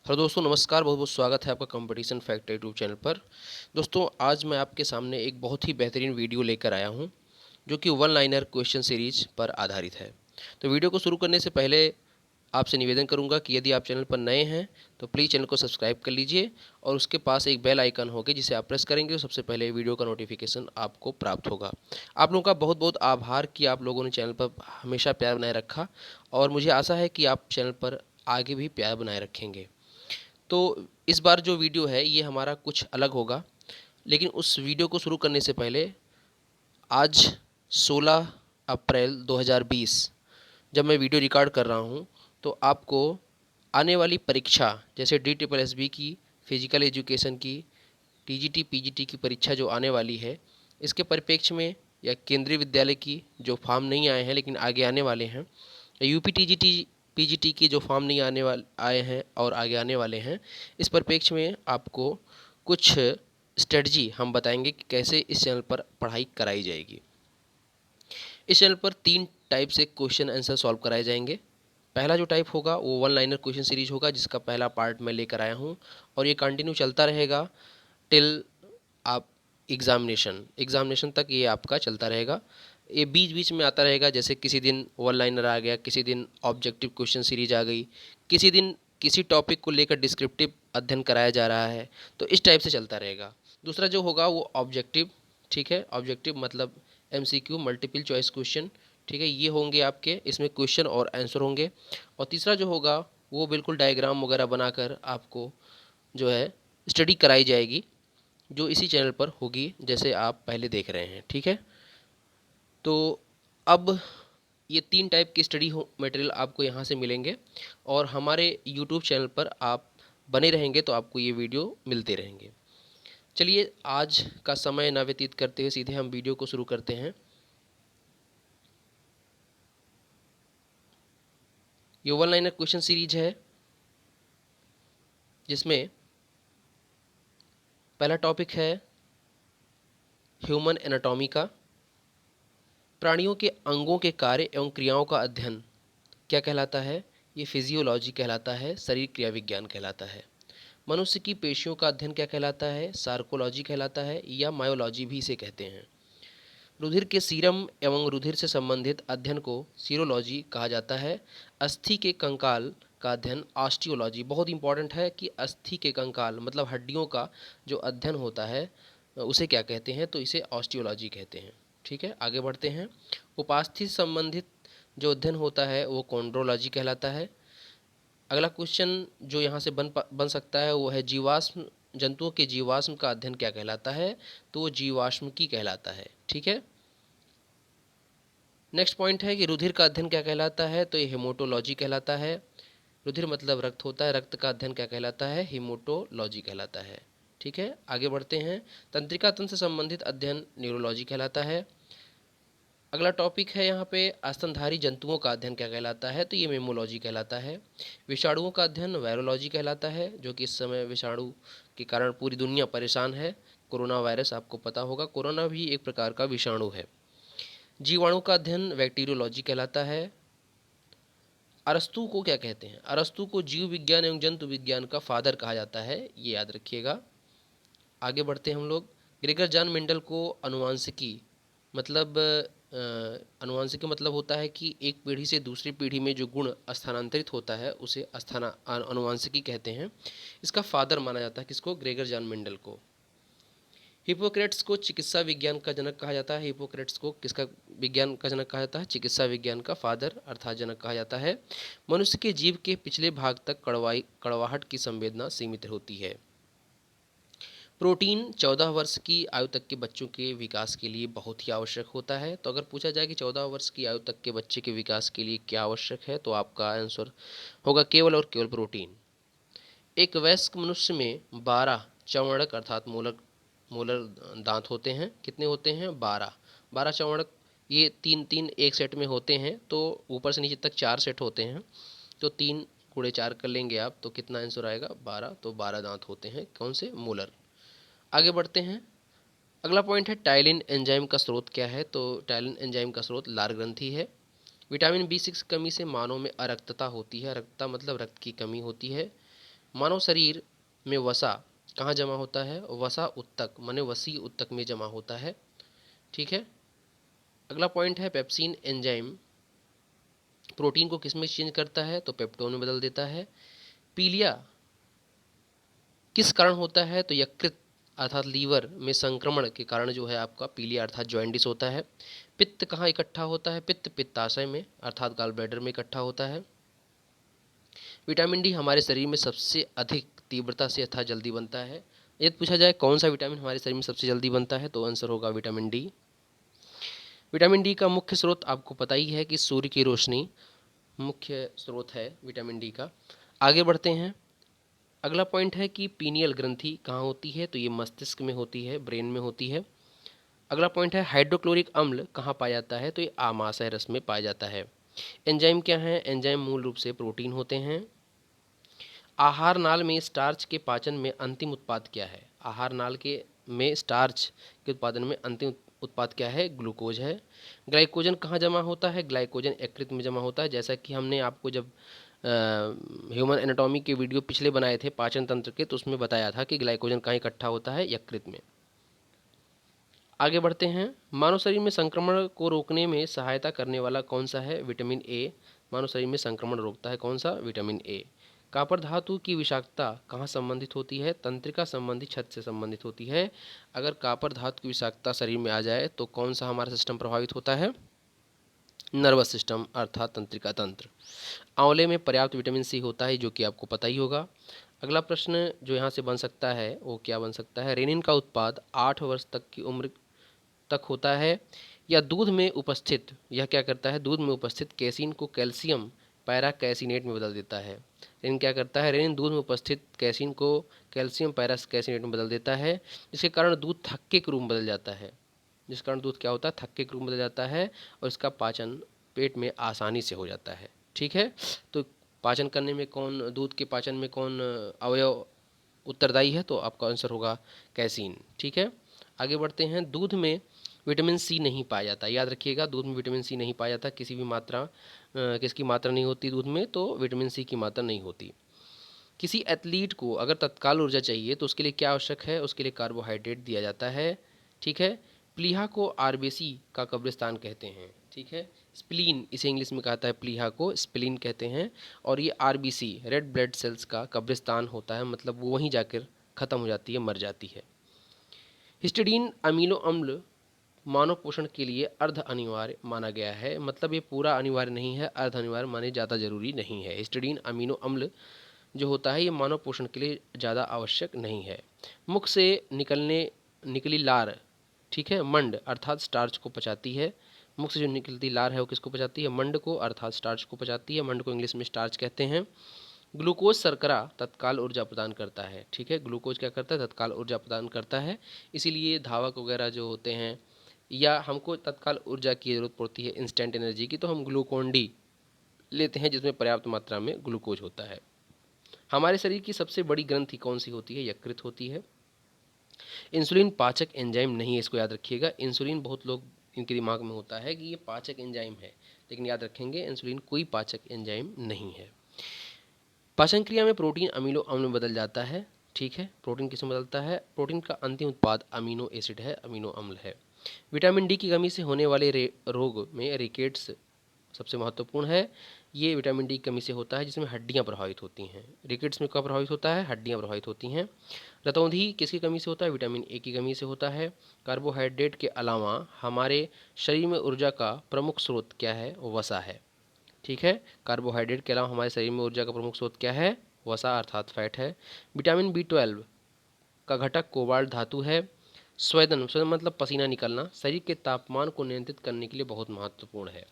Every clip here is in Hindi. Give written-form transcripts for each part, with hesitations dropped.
हेलो दोस्तों, नमस्कार। बहुत बहुत स्वागत है आपका कंपटीशन फैक्टर यूट्यूब चैनल पर। दोस्तों, आज मैं आपके सामने एक बहुत ही बेहतरीन वीडियो लेकर आया हूं, जो कि वन लाइनर क्वेश्चन सीरीज पर आधारित है। तो वीडियो को शुरू करने से पहले आपसे निवेदन करूंगा कि यदि आप चैनल पर नए हैं तो प्लीज़ चैनल को सब्सक्राइब कर लीजिए और उसके पास एक बेल आइकन होगी जिसे आप प्रेस करेंगे तो सबसे पहले वीडियो का नोटिफिकेशन आपको प्राप्त होगा। आप लोगों का बहुत बहुत आभार कि आप लोगों ने चैनल पर हमेशा प्यार बनाए रखा और मुझे आशा है कि आप चैनल पर आगे भी प्यार बनाए रखेंगे। तो इस बार जो वीडियो है ये हमारा कुछ अलग होगा, लेकिन उस वीडियो को शुरू करने से पहले आज 16 अप्रैल 2020 जब मैं वीडियो रिकॉर्ड कर रहा हूँ तो आपको आने वाली परीक्षा जैसे DSSB की, फिजिकल एजुकेशन की, TGT PGT की परीक्षा जो आने वाली है, इसके परिप्रेक्ष्य में या केंद्रीय विद्यालय की जो फॉर्म नहीं आए हैं लेकिन आगे आने वाले हैं, यूपी TGT PGT की जो फॉर्म नहीं आए हैं और आगे आने वाले हैं, इस परिप्रेक्ष्य में आपको कुछ स्ट्रेटजी हम बताएंगे कि कैसे इस चैनल पर पढ़ाई कराई जाएगी। इस चैनल पर 3 टाइप से क्वेश्चन आंसर सॉल्व कराए जाएंगे। पहला जो टाइप होगा वो वन लाइनर क्वेश्चन सीरीज होगा, जिसका पहला पार्ट मैं लेकर आया हूँ और ये कंटिन्यू चलता रहेगा टिल आप एग्जामिनेशन तक ये आपका चलता रहेगा। ये बीच बीच में आता रहेगा, जैसे किसी दिन वन लाइनर आ गया, किसी दिन ऑब्जेक्टिव क्वेश्चन सीरीज आ गई, किसी दिन किसी टॉपिक को लेकर डिस्क्रिप्टिव अध्ययन कराया जा रहा है, तो इस टाइप से चलता रहेगा। दूसरा जो होगा वो ऑब्जेक्टिव, ठीक है, ऑब्जेक्टिव मतलब MCQ मल्टीपल चॉइस क्वेश्चन, ठीक है, ये होंगे आपके, इसमें क्वेश्चन और आंसर होंगे। और तीसरा जो होगा वो बिल्कुल डायग्राम वगैरह बनाकर आपको जो है स्टडी कराई जाएगी, जो इसी चैनल पर होगी जैसे आप पहले देख रहे हैं, ठीक है। तो अब ये 3 टाइप की स्टडी हो मटेरियल आपको यहाँ से मिलेंगे और हमारे यूट्यूब चैनल पर आप बने रहेंगे तो आपको ये वीडियो मिलते रहेंगे। चलिए, आज का समय ना व्यतीत करते हुए सीधे हम वीडियो को शुरू करते हैं। ये वन लाइनर क्वेश्चन सीरीज है, जिसमें पहला टॉपिक है ह्यूमन एनाटॉमी का। प्राणियों के अंगों के कार्य एवं क्रियाओं का अध्ययन क्या कहलाता है? ये फिजियोलॉजी कहलाता है, शरीर क्रिया विज्ञान कहलाता है। मनुष्य की पेशियों का अध्ययन क्या कहलाता है? सार्कोलॉजी कहलाता है या मायोलॉजी भी इसे कहते हैं। रुधिर के सीरम एवं रुधिर से संबंधित अध्ययन को सीरोलॉजी कहा जाता है। अस्थि के कंकाल का अध्ययन ऑस्टियोलॉजी, बहुत इंपॉर्टेंट है कि अस्थि के कंकाल मतलब हड्डियों का जो अध्ययन होता है उसे क्या कहते हैं? तो इसे ऑस्टियोलॉजी कहते हैं, ठीक है। आगे बढ़ते हैं। उपास्थि से संबंधित जो अध्ययन होता है वो कॉन्ड्रोलॉजी कहलाता है। अगला क्वेश्चन जो यहाँ से बन सकता है वो है जीवाश्म, जंतुओं के जीवाश्म का अध्ययन क्या कहलाता है? तो वो जीवाश्मिकी कहलाता है, ठीक है। नेक्स्ट पॉइंट है कि रुधिर का अध्ययन क्या कहलाता है? तो ये हेमोटोलॉजी कहलाता है। रुधिर मतलब रक्त होता है, रक्त का अध्ययन क्या कहलाता है? हेमोटोलॉजी कहलाता है, ठीक है। आगे बढ़ते हैं। तंत्रिका तंत्र से संबंधित अध्ययन न्यूरोलॉजी कहलाता है। अगला टॉपिक है यहाँ पे स्तनधारी जंतुओं का अध्ययन क्या कहलाता है? तो ये मेमोलॉजी कहलाता है। विषाणुओं का अध्ययन वायरोलॉजी कहलाता है, जो कि इस समय विषाणु के कारण पूरी दुनिया परेशान है। कोरोना वायरस आपको पता होगा, कोरोना भी एक प्रकार का विषाणु है। जीवाणु का अध्ययन बैक्टीरियोलॉजी कहलाता है। अरस्तु को क्या कहते हैं? अरस्तु को जीव विज्ञान एवं जंतु विज्ञान का फादर कहा जाता है, ये याद रखिएगा। आगे बढ़ते हैं हम लोग। ग्रेगर जॉन मेंडल को अनुवांशिकी मतलब अनुवांशिकी मतलब होता है कि एक पीढ़ी से दूसरी पीढ़ी में जो गुण स्थानांतरित होता है उसे अनुवांशिकी कहते हैं। इसका फादर माना जाता है किसको? ग्रेगर जॉन मेंडल को। हिपोक्रेट्स को चिकित्सा विज्ञान का जनक कहा जाता है। हिपोक्रेट्स को किसका विज्ञान का जनक कहा जाता है? चिकित्सा विज्ञान का फादर अर्थात जनक कहा जाता है। मनुष्य के जीव के पिछले भाग तक कड़वाहट की संवेदना सीमित होती है। प्रोटीन 14 वर्ष की आयु तक के बच्चों के विकास के लिए बहुत ही आवश्यक होता है। तो अगर पूछा जाए कि 14 वर्ष की आयु तक के बच्चे के विकास के लिए क्या आवश्यक है, तो आपका आंसर होगा केवल और केवल प्रोटीन। एक वयस्क मनुष्य में 12 चौवर्णक अर्थात मोलर मोलर दांत होते हैं। कितने होते हैं? 12। 12 चौवर्णक, ये तीन तीन एक सेट में होते हैं, तो ऊपर से नीचे तक 4 सेट होते हैं, तो 3 गुणे 4 कर लेंगे आप तो कितना आंसर आएगा? 12। तो 12 दांत होते हैं, कौन से? मोलर। आगे बढ़ते हैं। अगला पॉइंट है टाइलिन एंजाइम का स्रोत क्या है? तो टाइलिन एंजाइम का स्रोत लार ग्रंथि है। विटामिन B6 कमी से मानव में अरक्तता होती है। अरक्तता मतलब रक्त की कमी होती है। मानव शरीर में वसा कहाँ जमा होता है? वसा उत्तक माने वसी उत्तक में जमा होता है। ठीक है। अगला पॉइंट है पेप्सिन एंजाइम प्रोटीन को किस में चेंज करता है? तो पेप्टोन में बदल देता है। पीलिया किस कारण होता है? तो यकृत अर्थात लीवर में संक्रमण के कारण जो है आपका पीलिया अर्थात जॉइंडिस होता है। पित्त कहाँ इकट्ठा होता है? पित्त पित्ताशय में अर्थात गॉल ब्लैडर में इकट्ठा होता है। विटामिन डी हमारे शरीर में सबसे अधिक तीव्रता से तथा जल्दी बनता है। यदि पूछा जाए कौन सा विटामिन हमारे शरीर में सबसे जल्दी बनता है, तो आंसर होगा विटामिन डी। विटामिन डी का मुख्य स्रोत आपको पता ही है कि सूर्य की रोशनी मुख्य स्रोत है विटामिन डी का। आगे बढ़ते हैं। अगला पॉइंट है कि पीनियल ग्रंथि कहाँ होती है? तो ये मस्तिष्क में होती है, ब्रेन में होती है। अगला पॉइंट है हाइड्रोक्लोरिक अम्ल कहाँ पाया जाता है? तो ये आमाशय रस में पाया जाता है। एंजाइम क्या है? एंजाइम मूल रूप से प्रोटीन होते हैं। आहार नाल में स्टार्च के पाचन में अंतिम उत्पाद क्या है? आहार नाल के में स्टार्च के उत्पादन में अंतिम उत्पाद क्या है? ग्लूकोज है। ग्लाइकोजन कहाँ जमा होता है? ग्लाइकोजन यकृत में जमा होता है। जैसा कि हमने आपको जब ह्यूमन एनाटॉमी के वीडियो पिछले बनाए थे पाचन तंत्र के, तो उसमें बताया था कि ग्लाइकोजन कहाँ इकट्ठा होता है? यकृत में। आगे बढ़ते हैं। मानव शरीर में संक्रमण को रोकने में सहायता करने वाला कौन सा है? विटामिन ए मानव शरीर में संक्रमण रोकता है। कौन सा? Vitamin A. कॉपर धातु की विषाक्तता कहाँ संबंधित होती है? तंत्रिका संबंधी छत से संबंधित होती है। अगर कॉपर धातु की विषाक्तता शरीर में आ जाए तो कौन सा हमारा सिस्टम प्रभावित होता है? नर्वस सिस्टम अर्थात तंत्रिका तंत्र। आंवले में पर्याप्त विटामिन सी होता है, जो कि आपको पता ही होगा। अगला प्रश्न जो यहाँ से बन सकता है वो क्या बन सकता है? रेनिन का उत्पाद 8 वर्ष तक की उम्र तक होता है या दूध में उपस्थित, यह क्या करता है? दूध में उपस्थित कैसीन को कैल्शियम पैराकैसिनेट में बदल देता है। रेनिन क्या करता है? रेनिन दूध में उपस्थित कैसीन को कैल्शियम पैराकैसिनेट में बदल देता है, जिसके कारण दूध थक्के के रूप में बदल जाता है। जिस कारण दूध क्या होता है? थक्के के रूप में बदल जाता है और इसका पाचन पेट में आसानी से हो जाता है। ठीक है। तो पाचन करने में कौन, दूध के पाचन में कौन अवयव उत्तरदायी है? तो आपका आंसर होगा कैसीन। ठीक है। आगे बढ़ते हैं। दूध में विटामिन सी नहीं पाया जाता, याद रखिएगा दूध में विटामिन सी नहीं पाया जाता। किसी भी मात्रा किसकी मात्रा नहीं होती दूध में? तो विटामिन सी की मात्रा नहीं होती। किसी एथलीट को अगर तत्काल ऊर्जा चाहिए तो उसके लिए क्या आवश्यक है? उसके लिए कार्बोहाइड्रेट दिया जाता है। ठीक है। प्लीहा को आरबीसी का कब्रिस्तान कहते हैं। ठीक है। स्प्लीन इसे इंग्लिश में कहता है, प्लीहा को स्प्लीन कहते हैं। और ये आरबीसी रेड ब्लड सेल्स का कब्रिस्तान होता है, मतलब वो वहीं जाकर ख़त्म हो जाती है, मर जाती है। हिस्टिडीन अमीनो अम्ल मानव पोषण के लिए अर्ध अनिवार्य माना गया है, मतलब ये पूरा अनिवार्य नहीं है, अर्ध अनिवार्य माने ज़्यादा जरूरी नहीं है। हिस्टिडीन अमीनो अम्ल जो होता है ये मानव पोषण के लिए ज़्यादा आवश्यक नहीं है। मुख से निकली लार, ठीक है, मंड अर्थात स्टार्च को पचाती है। मुख से जो निकलती लार है वो किसको पचाती है? मंड को अर्थात स्टार्च को पचाती है। मंड को इंग्लिश में स्टार्च कहते हैं। ग्लूकोज शर्करा तत्काल ऊर्जा प्रदान करता है। ठीक है। ग्लूकोज क्या करता है? तत्काल ऊर्जा प्रदान करता है। इसीलिए धावक वगैरह जो होते हैं या हमको तत्काल ऊर्जा की ज़रूरत पड़ती है, इंस्टेंट एनर्जी की, तो हम ग्लूकोन डी लेते हैं जिसमें पर्याप्त मात्रा में ग्लूकोज होता है। हमारे शरीर की सबसे बड़ी ग्रंथि कौन सी होती है? यकृत होती है। इंसुलिन पाचक एंजाइम नहीं है, इसको याद रखिएगा। इंसुलिन बहुत लोग इनके दिमाग में होता है कि ये पाचक एंजाइम है, लेकिन याद रखेंगे इंसुलिन कोई पाचक एंजाइम नहीं है। पाचन क्रिया में प्रोटीन अमीनो अम्ल में बदल जाता है। ठीक है। प्रोटीन किस में बदलता है? प्रोटीन का अंतिम उत्पाद अमीनो एसिड है, अमीनो अम्ल है। विटामिन डी की कमी से होने वाले रोग में रिकेट्स सबसे महत्वपूर्ण है। ये विटामिन डी की कमी से होता है जिसमें हड्डियां प्रभावित होती हैं। रिकेट्स में क्या प्रभावित होता है? हड्डियां प्रभावित होती हैं। रतौंधी किसकी कमी से होता है? विटामिन ए की कमी से होता है। कार्बोहाइड्रेट के अलावा हमारे शरीर में ऊर्जा का प्रमुख स्रोत क्या है? वसा है। ठीक है। कार्बोहाइड्रेट के अलावा हमारे शरीर में ऊर्जा का प्रमुख स्रोत क्या है? वसा अर्थात फैट है। विटामिन बी 12 का घटक कोबाल्ट धातु है। स्वेदन, स्वेदन मतलब पसीना निकलना, शरीर के तापमान को नियंत्रित करने के लिए बहुत महत्वपूर्ण है।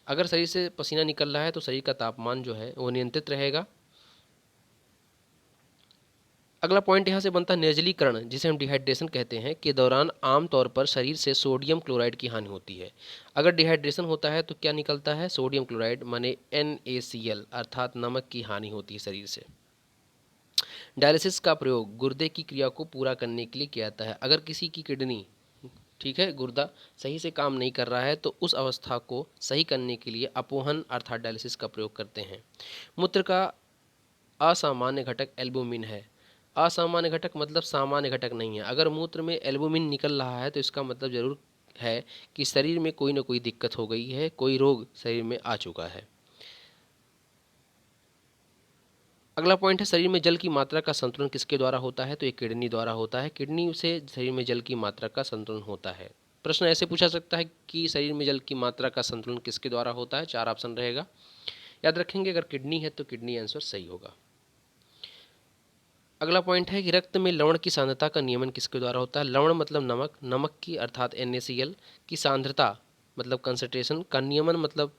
अगर शरीर से पसीना निकल रहा है तो शरीर का तापमान जो है वो नियंत्रित रहेगा। अगला पॉइंट यहाँ से बनता है निर्जलीकरण, जिसे हम डिहाइड्रेशन कहते हैं, के दौरान आमतौर पर शरीर से सोडियम क्लोराइड की हानि होती है। अगर डिहाइड्रेशन होता है तो क्या निकलता है? सोडियम क्लोराइड माने NaCl अर्थात नमक की हानि होती है शरीर से। डायलिसिस का प्रयोग गुर्दे की क्रिया को पूरा करने के लिए किया जाता है। अगर किसी की किडनी, ठीक है, गुर्दा सही से काम नहीं कर रहा है तो उस अवस्था को सही करने के लिए अपोहन अर्थात डायलिसिस का प्रयोग करते हैं। मूत्र का असामान्य घटक एल्बुमिन है। असामान्य घटक मतलब सामान्य घटक नहीं है। अगर मूत्र में एल्बुमिन निकल रहा है तो इसका मतलब ज़रूर है कि शरीर में कोई ना कोई दिक्कत हो गई है, कोई रोग शरीर में आ चुका है। अगला पॉइंट है शरीर में जल की मात्रा का संतुलन किसके द्वारा होता है? तो ये किडनी द्वारा होता है। किडनी से शरीर में जल की मात्रा का संतुलन होता है। प्रश्न ऐसे पूछा सकता है कि शरीर में जल की मात्रा का संतुलन किसके द्वारा होता है? 4 ऑप्शन रहेगा। याद रखेंगे अगर किडनी है तो किडनी आंसर सही होगा। अगला पॉइंट है कि रक्त में लवण की सांद्रता का नियमन किसके द्वारा होता है? लवण मतलब नमक, नमक की अर्थात NaCl की सांद्रता मतलब कंसंट्रेशन का नियमन मतलब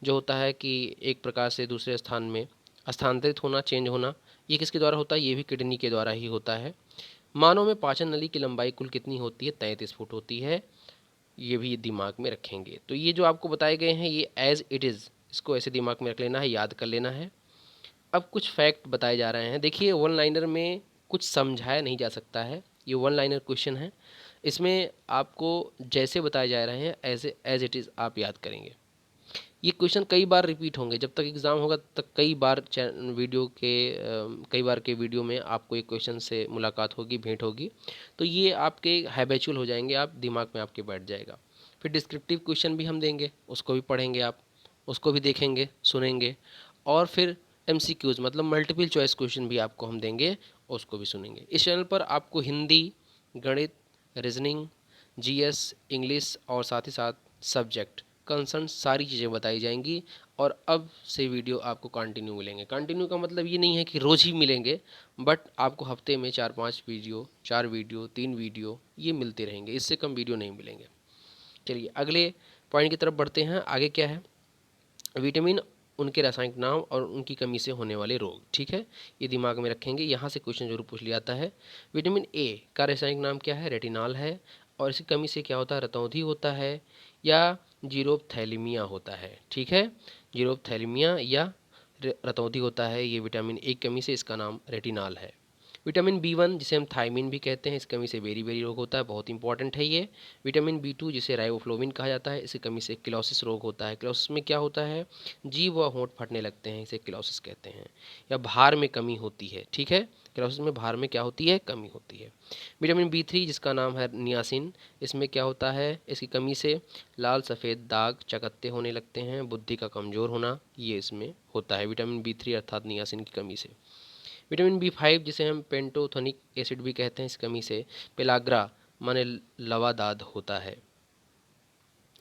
जो होता है कि एक प्रकार से दूसरे स्थान में स्थानांतरित होना, चेंज होना, ये किसके द्वारा होता है? ये भी किडनी के द्वारा ही होता है। मानव में पाचन नली की लंबाई कुल कितनी होती है? 33 फुट होती है। ये भी दिमाग में रखेंगे। तो ये जो आपको बताए गए हैं ये एज इट इज़, इसको ऐसे दिमाग में रख लेना है, याद कर लेना है। अब कुछ फैक्ट बताए जा रहे हैं। देखिए वन लाइनर में कुछ समझाया नहीं जा सकता है, ये वन लाइनर क्वेश्चन है। इसमें आपको जैसे बताए जा रहे हैं एज इट इज़ आप याद करेंगे। ये क्वेश्चन कई बार रिपीट होंगे, जब तक एग्ज़ाम होगा तब तक कई बार कई बार के वीडियो में आपको एक क्वेश्चन से मुलाकात होगी, भेंट होगी। तो ये आपके हैबिचुअल हो जाएंगे, आप दिमाग में आपके बैठ जाएगा। फिर डिस्क्रिप्टिव क्वेश्चन भी हम देंगे, उसको भी पढ़ेंगे आप, उसको भी देखेंगे, सुनेंगे। और फिर MCQs मतलब मल्टीपल चॉइस क्वेश्चन भी आपको हम देंगे, उसको भी सुनेंगे। इस चैनल पर आपको हिंदी, गणित, रीजनिंग, GS, इंग्लिश और साथ ही साथ सब्जेक्ट कंसर्न सारी चीज़ें बताई जाएंगी। और अब से वीडियो आपको कंटिन्यू मिलेंगे। कंटिन्यू का मतलब ये नहीं है कि रोज़ ही मिलेंगे, बट आपको हफ्ते में 4-5 वीडियो, 4 वीडियो, 3 वीडियो ये मिलते रहेंगे, इससे कम वीडियो नहीं मिलेंगे। चलिए अगले पॉइंट की तरफ बढ़ते हैं। आगे क्या है? विटामिन, उनके रासायनिक नाम और उनकी कमी से होने वाले रोग। ठीक है, ये दिमाग में रखेंगे, यहाँ से क्वेश्चन जरूर पूछ लिया जाता है। विटामिन A का रासायनिक नाम क्या है? रेटिनॉल है। और इसकी कमी से क्या होता है? रतौंधी होता है या जीरोपथैलेमिया होता है। ठीक है, जीरोपथैलेमिया या रतौंधी होता है, ये विटामिन A की कमी से, इसका नाम रेटिनॉल है। विटामिन B1 जिसे हम थायमिन भी कहते हैं, इस कमी से बेरी बेरी रोग होता है, बहुत इंपॉर्टेंट है ये। विटामिन B2 जिसे राइबोफ्लाविन कहा जाता है, इसकी कमी से क्लोसिस रोग होता है। क्लोसिस में क्या होता है? जीभ व होंठ फटने लगते हैं, इसे क्लोसिस कहते हैं। या भार में कमी होती है। ठीक है, क्लोसिस में भार में क्या होती है? कमी होती है। विटामिन B3 जिसका नाम है नियासिन, इसमें क्या होता है? इसकी कमी से लाल सफ़ेद दाग, चकत्ते होने लगते हैं, बुद्धि का कमज़ोर होना, ये इसमें होता है विटामिन B3 अर्थात नियासिन की कमी से। विटामिन B5 जिसे हम पेंटोथेनिक एसिड भी कहते हैं, इस कमी से पेलाग्रा माने लवादाद होता है।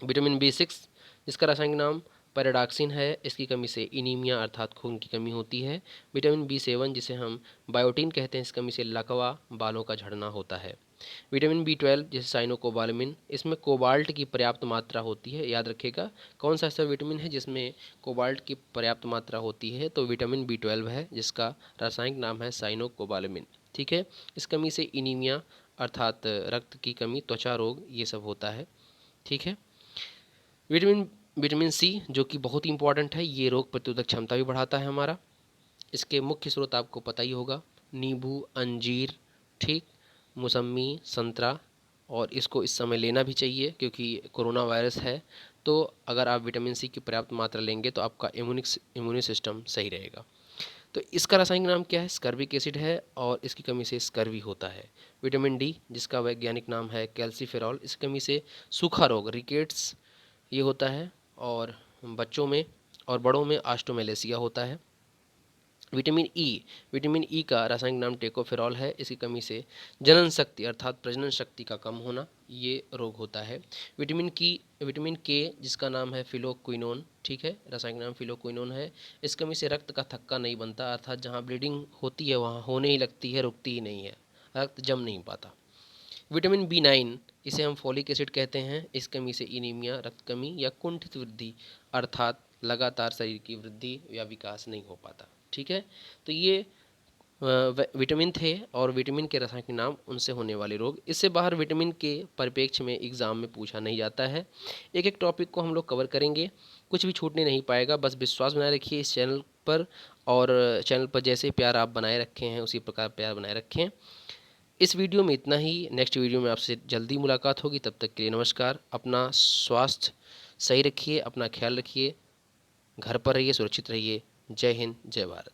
विटामिन B6 जिसका रासायनिक नाम पैराडॉक्सिन है, इसकी कमी से इनीमिया अर्थात खून की कमी होती है। विटामिन B7 जिसे हम बायोटीन कहते हैं, इस कमी से लकवा, बालों का झड़ना होता है। विटामिन B12 जैसे साइनोकोबालामिन, इसमें कोबाल्ट की पर्याप्त मात्रा होती है। याद रखिएगा कौन सा ऐसा विटामिन है जिसमें कोबाल्ट की पर्याप्त मात्रा होती है? तो विटामिन B12 है, जिसका रासायनिक नाम है साइनोकोबालामिन। ठीक है, इस कमी से इनीमिया अर्थात रक्त की कमी, त्वचा रोग, ये सब होता है। ठीक है, विटामिन C जो कि बहुत ही इंपॉर्टेंट है, ये रोग प्रतिरोधक क्षमता भी बढ़ाता है हमारा। इसके मुख्य स्रोत आपको पता ही होगा, नींबू, अंजीर, ठीक, मौसमी, संतरा। और इसको इस समय लेना भी चाहिए क्योंकि कोरोना वायरस है। तो अगर आप विटामिन C की पर्याप्त मात्रा लेंगे तो आपका इम्यूनी सिस्टम सही रहेगा। तो इसका रासायनिक नाम क्या है? स्कर्विक एसिड है, और इसकी कमी से स्कर्वी होता है। विटामिन D जिसका वैज्ञानिक नाम है कैल्सीफेरॉल, इस कमी से सूखा रोग, रिकेट्स, ये होता है। और बच्चों में और बड़ों में ऑस्टोमेलेसिया होता है। विटामिन ई का रासायनिक नाम टेकोफेरॉल है, इसकी कमी से जनन शक्ति अर्थात प्रजनन शक्ति का कम होना, ये रोग होता है। विटामिन के जिसका नाम है फिलोक्विनोन, ठीक है, रासायनिक नाम फिलोक्विनोन है, इस कमी से रक्त का थक्का नहीं बनता, अर्थात जहाँ ब्लीडिंग होती है वहाँ होने ही लगती है, रुकती ही नहीं है, रक्त जम नहीं पाता। विटामिन B9 इसे हम फॉलिक एसिड कहते हैं, इस कमी से इनीमिया, रक्त कमी या कुंठित वृद्धि अर्थात लगातार शरीर की वृद्धि या विकास नहीं हो पाता। ठीक है, तो ये विटामिन थे और विटामिन के रासायनिक नाम, उनसे होने वाले रोग। इससे बाहर विटामिन के परिप्रेक्ष्य में एग्ज़ाम में पूछा नहीं जाता है। एक एक टॉपिक को हम लोग कवर करेंगे, कुछ भी छूटने नहीं पाएगा। बस विश्वास बनाए रखिए इस चैनल पर, और चैनल पर जैसे प्यार आप बनाए रखे हैं उसी प्रकार प्यार बनाए रखें। इस वीडियो में इतना ही, नेक्स्ट वीडियो में आपसे जल्दी मुलाकात होगी, तब तक के लिए नमस्कार। अपना स्वास्थ्य सही रखिए, अपना ख्याल रखिए, घर पर रहिए, सुरक्षित रहिए। जय हिंद, जय भारत।